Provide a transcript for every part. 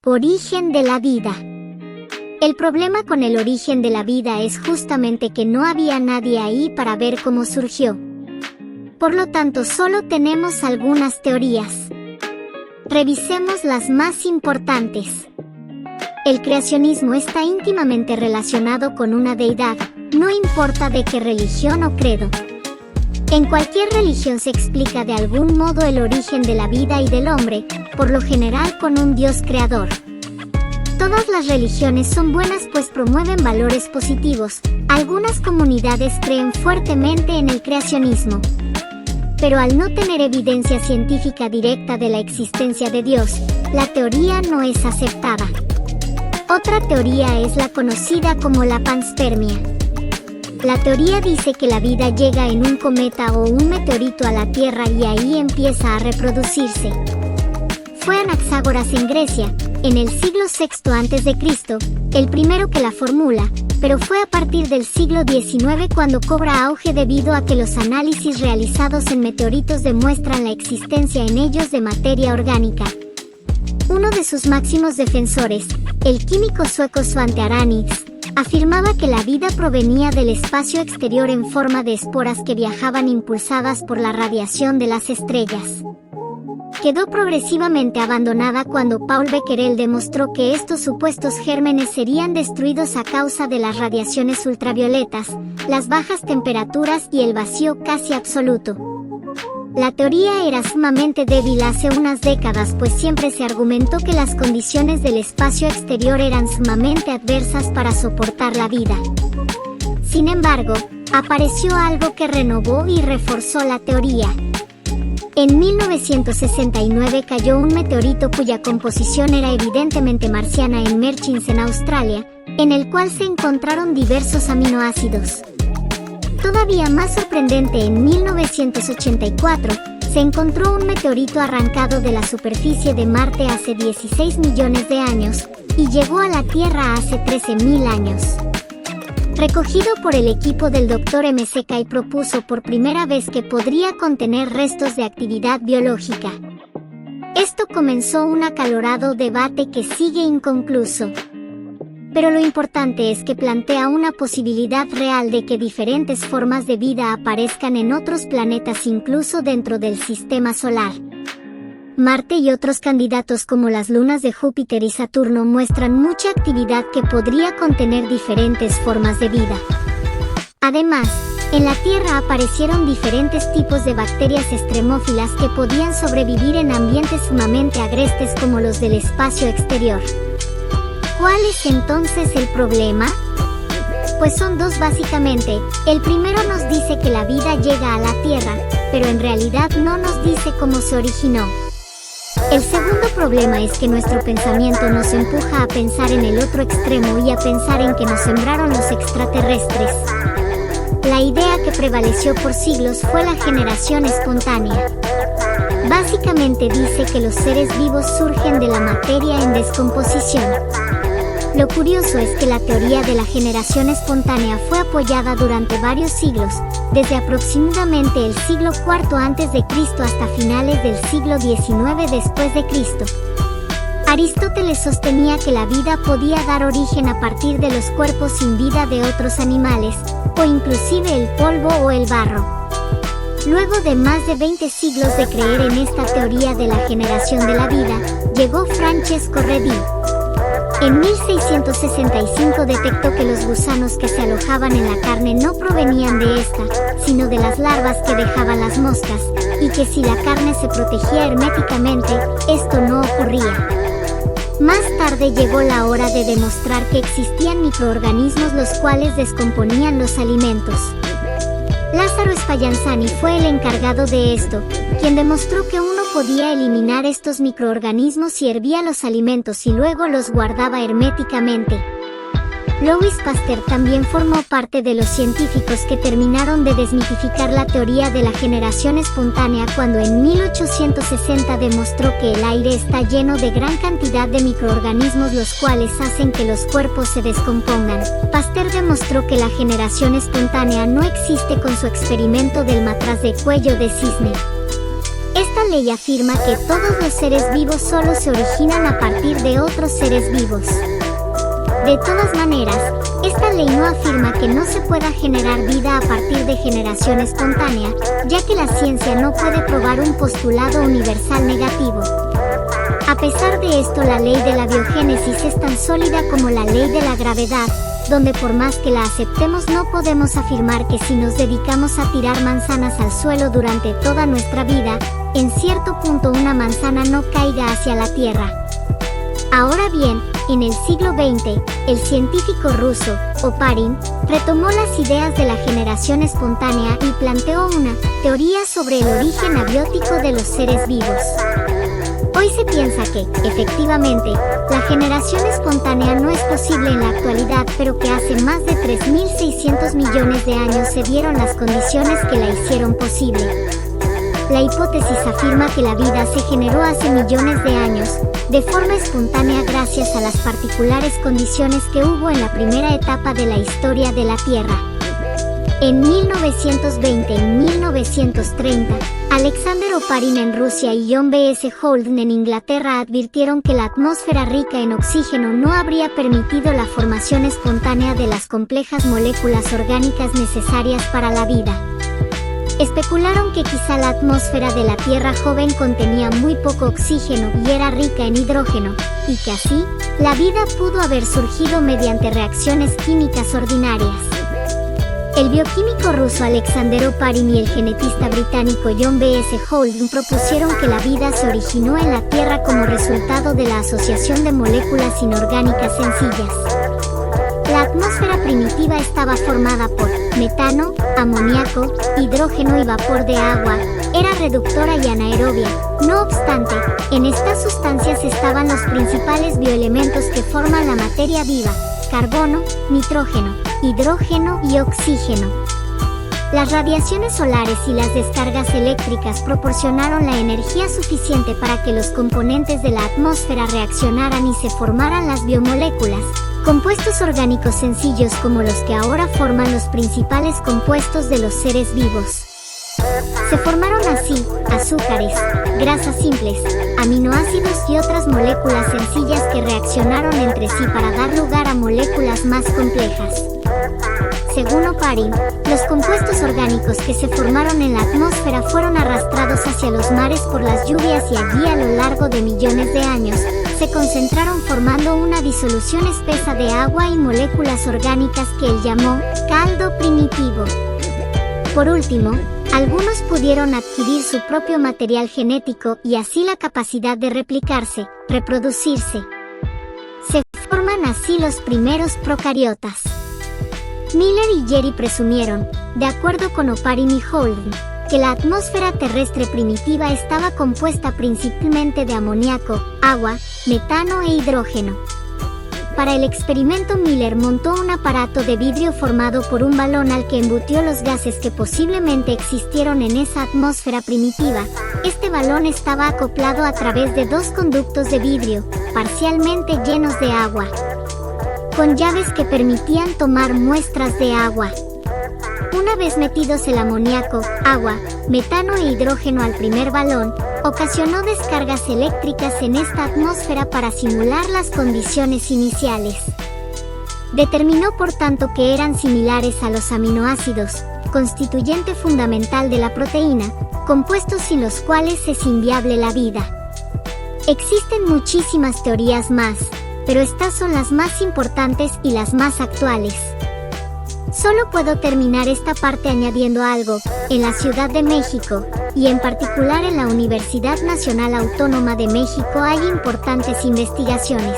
Origen de la vida. El problema con el origen de la vida es justamente que no había nadie ahí para ver cómo surgió. Por lo tanto, solo tenemos algunas teorías. Revisemos las más importantes. El creacionismo está íntimamente relacionado con una deidad, no importa de qué religión o credo. En cualquier religión se explica de algún modo el origen de la vida y del hombre, por lo general con un Dios creador. Todas las religiones son buenas pues promueven valores positivos. Algunas comunidades creen fuertemente en el creacionismo. Pero al no tener evidencia científica directa de la existencia de Dios, la teoría no es aceptada. Otra teoría es la conocida como la panspermia. La teoría dice que la vida llega en un cometa o un meteorito a la Tierra y ahí empieza a reproducirse. Fue Anaxágoras en Grecia, en el siglo VI a.C., el primero que la formula, pero fue a partir del siglo XIX cuando cobra auge debido a que los análisis realizados en meteoritos demuestran la existencia en ellos de materia orgánica. Uno de sus máximos defensores, el químico sueco Svante Arrhenius, afirmaba que la vida provenía del espacio exterior en forma de esporas que viajaban impulsadas por la radiación de las estrellas. Quedó progresivamente abandonada cuando Paul Becquerel demostró que estos supuestos gérmenes serían destruidos a causa de las radiaciones ultravioletas, las bajas temperaturas y el vacío casi absoluto. La teoría era sumamente débil hace unas décadas pues siempre se argumentó que las condiciones del espacio exterior eran sumamente adversas para soportar la vida. Sin embargo, apareció algo que renovó y reforzó la teoría. En 1969 cayó un meteorito cuya composición era evidentemente marciana en Murchison, en Australia, en el cual se encontraron diversos aminoácidos. Todavía más sorprendente, en 1984, se encontró un meteorito arrancado de la superficie de Marte hace 16 millones de años, y llegó a la Tierra hace 13.000 años. Recogido por el equipo del Dr. McKay propuso por primera vez que podría contener restos de actividad biológica. Esto comenzó un acalorado debate que sigue inconcluso. Pero lo importante es que plantea una posibilidad real de que diferentes formas de vida aparezcan en otros planetas incluso dentro del sistema solar. Marte y otros candidatos como las lunas de Júpiter y Saturno muestran mucha actividad que podría contener diferentes formas de vida. Además, en la Tierra aparecieron diferentes tipos de bacterias extremófilas que podían sobrevivir en ambientes sumamente agrestes como los del espacio exterior. ¿Cuál es entonces el problema? Pues son dos básicamente. El primero nos dice que la vida llega a la Tierra, pero en realidad no nos dice cómo se originó. El segundo problema es que nuestro pensamiento nos empuja a pensar en el otro extremo y a pensar en que nos sembraron los extraterrestres. La idea que prevaleció por siglos fue la generación espontánea. Básicamente dice que los seres vivos surgen de la materia en descomposición. Lo curioso es que la teoría de la generación espontánea fue apoyada durante varios siglos, desde aproximadamente el siglo IV a.C. hasta finales del siglo XIX después de Cristo. Aristóteles sostenía que la vida podía dar origen a partir de los cuerpos sin vida de otros animales, o inclusive el polvo o el barro. Luego de más de 20 siglos de creer en esta teoría de la generación de la vida, llegó Francesco Redi. En 1665 detectó que los gusanos que se alojaban en la carne no provenían de esta, sino de las larvas que dejaban las moscas, y que si la carne se protegía herméticamente, esto no ocurría. Más tarde llegó la hora de demostrar que existían microorganismos los cuales descomponían los alimentos. Lázaro Spallanzani fue el encargado de esto, quien demostró que uno podía eliminar estos microorganismos si hervía los alimentos y luego los guardaba herméticamente. Louis Pasteur también formó parte de los científicos que terminaron de desmitificar la teoría de la generación espontánea cuando en 1860 demostró que el aire está lleno de gran cantidad de microorganismos los cuales hacen que los cuerpos se descompongan. Pasteur demostró que la generación espontánea no existe con su experimento del matraz de cuello de cisne. Estas ley afirma que todos los seres vivos solo se originan a partir de otros seres vivos. De todas maneras, esta ley no afirma que no se pueda generar vida a partir de generación espontánea, ya que la ciencia no puede probar un postulado universal negativo. A pesar de esto, la ley de la biogénesis es tan sólida como la ley de la gravedad, donde por más que la aceptemos no podemos afirmar que si nos dedicamos a tirar manzanas al suelo durante toda nuestra vida, en cierto punto una manzana no caiga hacia la tierra. Ahora bien, en el siglo XX, el científico ruso, Oparin, retomó las ideas de la generación espontánea y planteó una teoría sobre el origen abiótico de los seres vivos. Hoy se piensa que, efectivamente, la generación espontánea no es posible en la actualidad, pero que hace más de 3.600 millones de años se dieron las condiciones que la hicieron posible. La hipótesis afirma que la vida se generó hace millones de años, de forma espontánea gracias a las particulares condiciones que hubo en la primera etapa de la historia de la Tierra. En 1920 y 1930, Alexander Oparin en Rusia y John B. S. Holden en Inglaterra advirtieron que la atmósfera rica en oxígeno no habría permitido la formación espontánea de las complejas moléculas orgánicas necesarias para la vida. Especularon que quizá la atmósfera de la Tierra joven contenía muy poco oxígeno y era rica en hidrógeno, y que así, la vida pudo haber surgido mediante reacciones químicas ordinarias. El bioquímico ruso Alexander Oparin y el genetista británico John B. S. Holden propusieron que la vida se originó en la Tierra como resultado de la asociación de moléculas inorgánicas sencillas. La atmósfera primitiva estaba formada por metano, amoníaco, hidrógeno y vapor de agua. Era reductora y anaerobia. No obstante, en estas sustancias estaban los principales bioelementos que forman la materia viva: carbono, nitrógeno, hidrógeno y oxígeno. Las radiaciones solares y las descargas eléctricas proporcionaron la energía suficiente para que los componentes de la atmósfera reaccionaran y se formaran las biomoléculas, compuestos orgánicos sencillos como los que ahora forman los principales compuestos de los seres vivos. Se formaron así azúcares, grasas simples, aminoácidos y otras moléculas sencillas que reaccionaron entre sí para dar lugar a moléculas más complejas. Según Oparin, los compuestos orgánicos que se formaron en la atmósfera fueron arrastrados hacia los mares por las lluvias y allí a lo largo de millones de años, se concentraron formando una disolución espesa de agua y moléculas orgánicas que él llamó caldo primitivo. Por último, algunos pudieron adquirir su propio material genético y así la capacidad de replicarse, reproducirse. Se forman así los primeros procariotas. Miller y Jerry presumieron, de acuerdo con Oparin y Holden, que la atmósfera terrestre primitiva estaba compuesta principalmente de amoníaco, agua, metano e hidrógeno. Para el experimento, Miller montó un aparato de vidrio formado por un balón al que embutió los gases que posiblemente existieron en esa atmósfera primitiva. Este balón estaba acoplado a través de dos conductos de vidrio, parcialmente llenos de agua, con llaves que permitían tomar muestras de agua. Una vez metidos el amoníaco, agua, metano e hidrógeno al primer balón, ocasionó descargas eléctricas en esta atmósfera para simular las condiciones iniciales. Determinó por tanto que eran similares a los aminoácidos, constituyente fundamental de la proteína, compuestos sin los cuales es inviable la vida. Existen muchísimas teorías más, pero estas son las más importantes y las más actuales. Solo puedo terminar esta parte añadiendo algo. En la Ciudad de México, y en particular en la Universidad Nacional Autónoma de México, hay importantes investigaciones.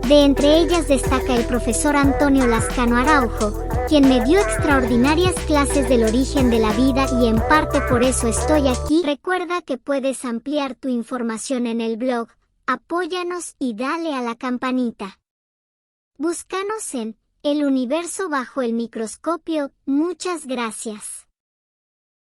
De entre ellas destaca el profesor Antonio Lascano Araujo, quien me dio extraordinarias clases del origen de la vida y en parte por eso estoy aquí. Recuerda que puedes ampliar tu información en el blog. Apóyanos y dale a la campanita. Búscanos en El Universo bajo el microscopio. Muchas gracias.